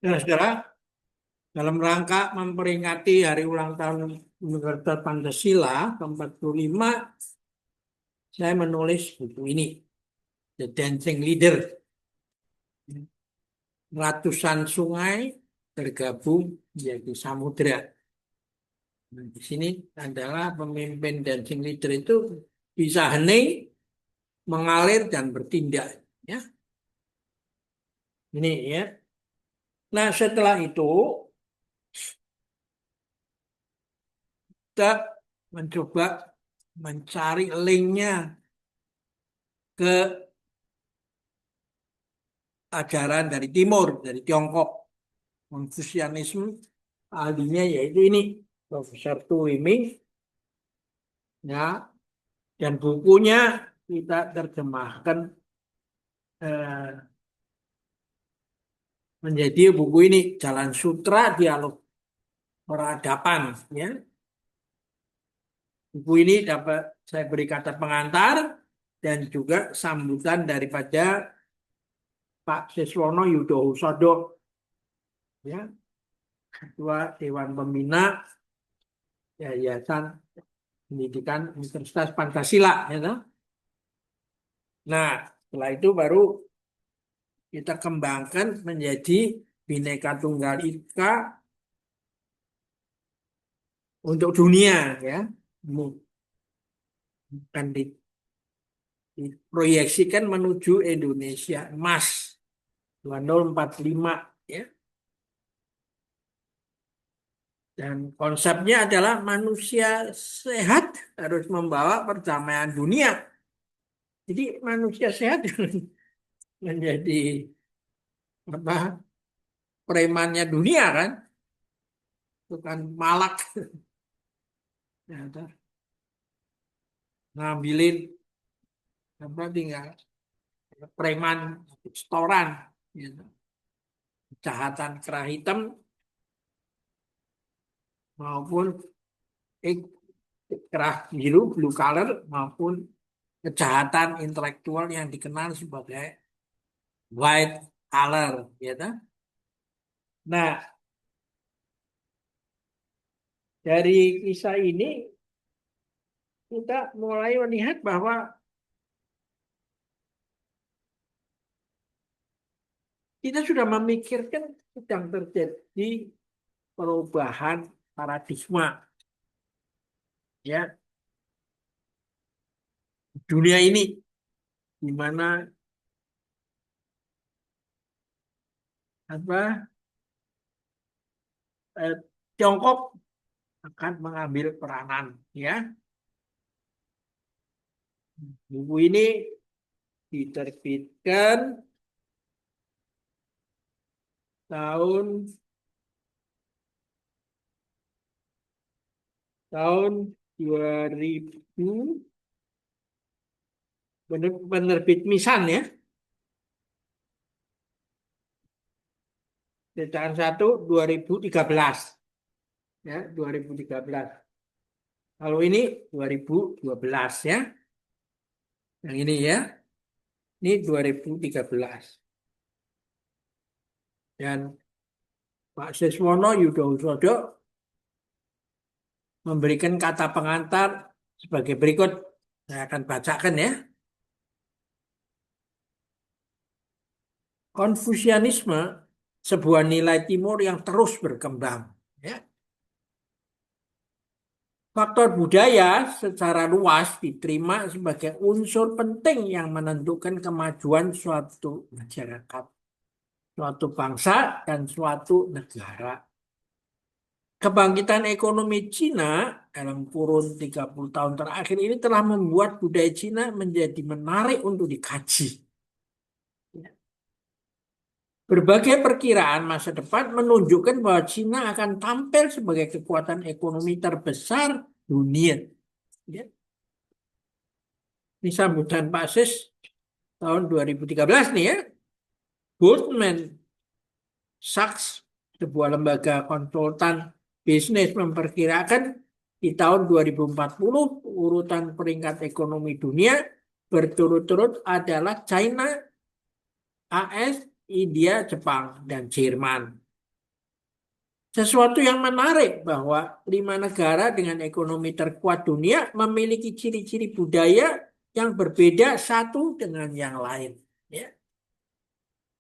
Ya, saudara, dalam rangka memperingati hari ulang tahun Universitas Pancasila ke-45, saya menulis buku ini, The Dancing Leader. Ratusan sungai tergabung menjadi samudera. Nah, di sini adalah pemimpin dancing leader itu bisa hening, mengalir dan bertindak. Ya, ini ya. Nah, setelah itu kita mencoba mencari linknya ke ajaran dari timur, dari Tiongkok. Konfusianisme ahlinya yaitu ini, Profesor Tu Wiming, ya, dan bukunya kita terjemahkan eh, menjadi buku ini, Jalan Sutra Dialog Peradaban. Ya, buku ini dapat saya beri kata pengantar dan juga sambutan daripada Pak Siswono Yudhohusodo, ya, Ketua Dewan Pembina Yayasan Pendidikan Universitas Pancasila. Ya, toh. Nah, setelah itu baru kita kembangkan menjadi Bhinneka Tunggal Ika untuk dunia, ya. Bukan diproyeksikan menuju Indonesia Emas 2045, ya. Dan konsepnya adalah manusia sehat harus membawa perdamaian dunia. Jadi manusia sehat menjadi apa, premannya dunia kan, bukan malak. Ya, toh. Ngambilin apa, tinggal preman setoran, gitu. Kejahatan kera hitam maupun eh, kera biru blue color maupun kejahatan intelektual yang dikenal sebagai white color, gitu. Nah, dari kisah ini kita mulai melihat bahwa kita sudah memikirkan sedang terjadi perubahan paradigma, ya, dunia ini, di mana apa, eh, Tiongkok akan mengambil peranan, ya. Buku ini diterbitkan tahun tahun 2000, penerbit Misan, ya, cetakan 1 2013, ya, 2013. Kalau ini 2012, ya. Yang ini, ya. Ini 2013. Dan Pak Siswono Yudhohusodo memberikan kata pengantar sebagai berikut. Saya akan bacakan, ya. Konfusianisme sebuah nilai timur yang terus berkembang. Ya. Faktor budaya secara luas diterima sebagai unsur penting yang menentukan kemajuan suatu masyarakat, suatu bangsa, dan suatu negara. Kebangkitan ekonomi Cina dalam kurun 30 tahun terakhir ini telah membuat budaya Cina menjadi menarik untuk dikaji. Berbagai perkiraan masa depan menunjukkan bahwa Cina akan tampil sebagai kekuatan ekonomi terbesar dunia. Ya. Ini sambutan Pak Sis tahun 2013 nih, ya. Goldman Sachs, sebuah lembaga konsultan bisnis, memperkirakan di tahun 2040 urutan peringkat ekonomi dunia berturut-turut adalah China, AS, India, Jepang, dan Jerman. Sesuatu yang menarik bahwa 5 negara dengan ekonomi terkuat dunia memiliki ciri-ciri budaya yang berbeda satu dengan yang lain. Ya,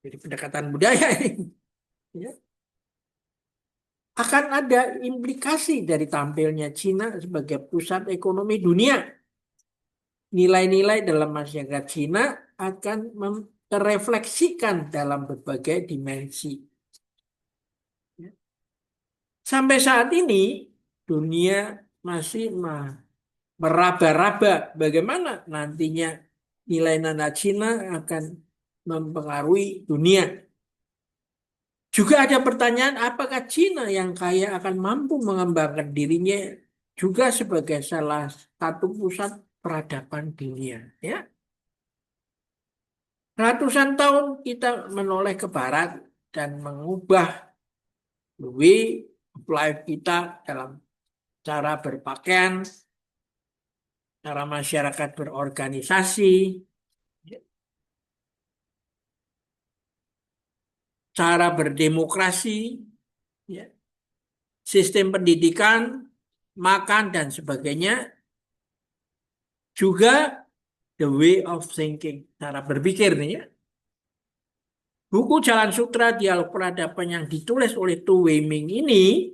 jadi pendekatan budaya ini. Ya. Akan ada implikasi dari tampilnya Cina sebagai pusat ekonomi dunia. Nilai-nilai dalam masyarakat Cina akan terrefleksikan dalam berbagai dimensi. Sampai saat ini, dunia masih meraba-raba bagaimana nantinya nilai nilai Cina akan mempengaruhi dunia. Juga ada pertanyaan, apakah Cina yang kaya akan mampu mengembangkan dirinya juga sebagai salah satu pusat peradaban dunia. Ya, ratusan tahun kita menoleh ke barat dan mengubah the way of life kita dalam cara berpakaian, cara masyarakat berorganisasi, cara berdemokrasi, ya, sistem pendidikan, makan, dan sebagainya, juga the way of thinking, cara berpikir nih ya. Buku Jalan Sutra Dialog Peradaban yang ditulis oleh Tu Weiming ini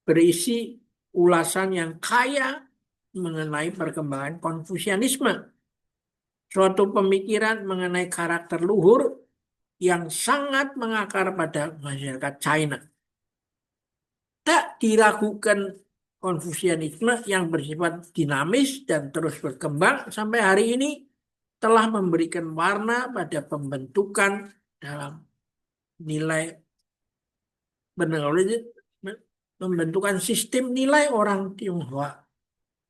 berisi ulasan yang kaya mengenai perkembangan Konfusianisme, suatu pemikiran mengenai karakter luhur yang sangat mengakar pada masyarakat China. Tak diragukan Konfusianisme yang bersifat dinamis dan terus berkembang sampai hari ini telah memberikan warna pada pembentukan dalam nilai pembentukan sistem nilai orang Tionghoa,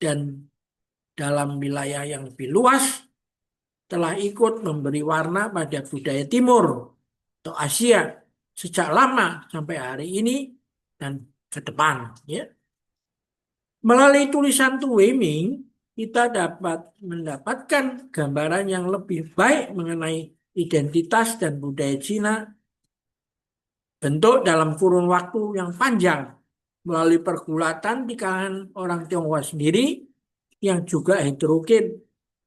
dan dalam wilayah yang lebih luas telah ikut memberi warna pada budaya Timur atau Asia sejak lama sampai hari ini dan ke depan. Ya. Melalui tulisan Tu Weiming, kita dapat mendapatkan gambaran yang lebih baik mengenai identitas dan budaya Cina, bentuk dalam kurun waktu yang panjang, melalui pergulatan di kalangan orang Tionghoa sendiri yang juga heterogen,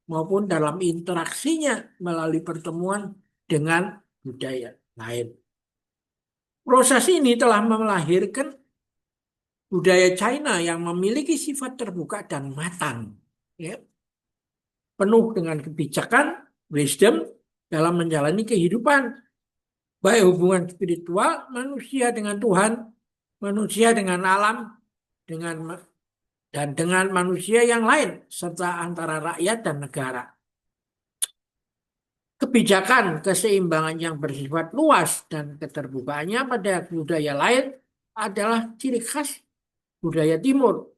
maupun dalam interaksinya melalui pertemuan dengan budaya lain. Proses ini telah melahirkan budaya China yang memiliki sifat terbuka dan matang, ya, penuh dengan kebijakan, wisdom dalam menjalani kehidupan, baik hubungan spiritual manusia dengan Tuhan, manusia dengan alam, dengan dan dengan manusia yang lain, serta antara rakyat dan negara. Kebijakan keseimbangan yang bersifat luas dan keterbukaannya pada budaya lain adalah ciri khas budaya Timur.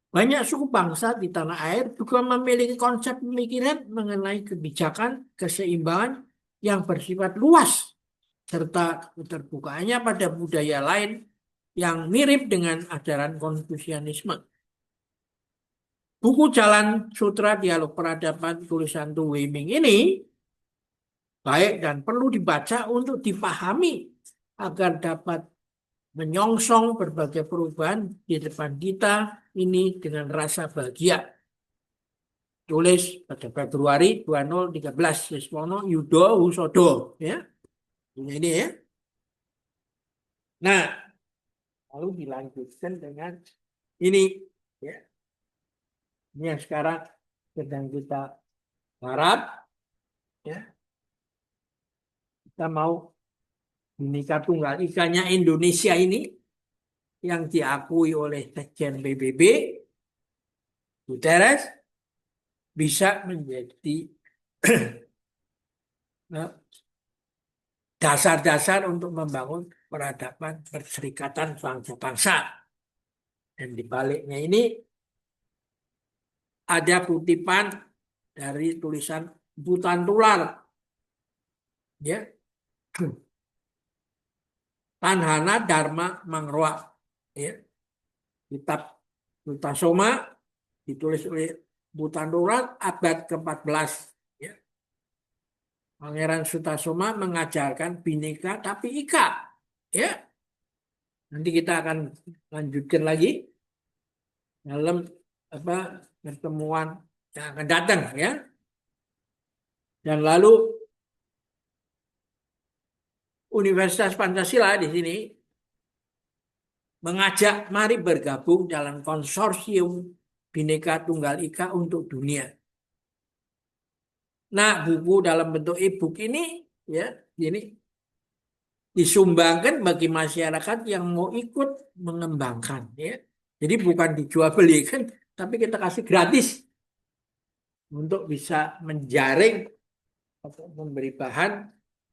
Banyak suku bangsa di tanah air juga memiliki konsep pemikiran mengenai kebijakan keseimbangan yang bersifat luas serta keterbukaannya pada budaya lain yang mirip dengan ajaran Konfusianisme. Buku Jalan Sutra Dialog Peradaban tulisan Tu Weiming ini baik dan perlu dibaca untuk dipahami agar dapat menyongsong berbagai perubahan di depan kita ini dengan rasa bahagia. Tulis pada Februari 2013, Siswono Yudo Husodo, ya. Ini ya. Nah, lalu dilanjutkan dengan ini, ya. Ini yang sekarang sedang kita garap, ya. Kita mau Bhinneka Tunggal Ikanya Indonesia ini yang diakui oleh Sekjen PBB Guterres bisa menjadi dasar-dasar untuk membangun peradaban perserikatan bangsa-bangsa. Dan di baliknya ini ada kutipan dari tulisan Butan Tular, ya, Tanhana Dharma Mangroa, ya, kitab Sutasoma ditulis oleh Butan Tular abad ke-14. Ya. Pangeran Sutasoma mengajarkan bineka tapi ika, ya. Nanti kita akan lanjutkan lagi dalam apa pertemuan yang akan datang ya. Dan lalu Universitas Pancasila di sini mengajak mari bergabung dalam konsorsium Bhinneka Tunggal Ika untuk dunia. Nah, buku dalam bentuk e-book ini ya, ini disumbangkan bagi masyarakat yang mau ikut mengembangkan ya. Jadi bukan dijual belikan, tapi kita kasih gratis untuk bisa menjaring atau memberi bahan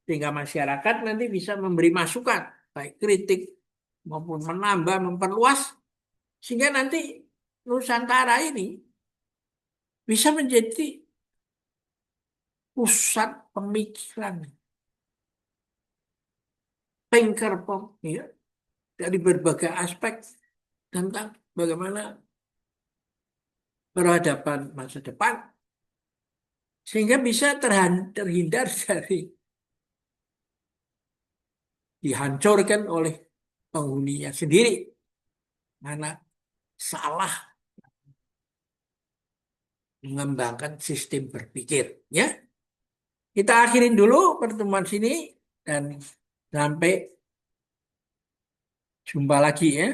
sehingga masyarakat nanti bisa memberi masukan baik kritik maupun menambah memperluas sehingga nanti Nusantara ini bisa menjadi pusat pemikiran thinker ya, dari berbagai aspek tentang bagaimana peradaban masa depan sehingga bisa terhindar dari dihancurkan oleh penghuninya sendiri karena salah mengembangkan sistem berpikir ya. Kita akhirin dulu pertemuan sini dan sampai jumpa lagi ya.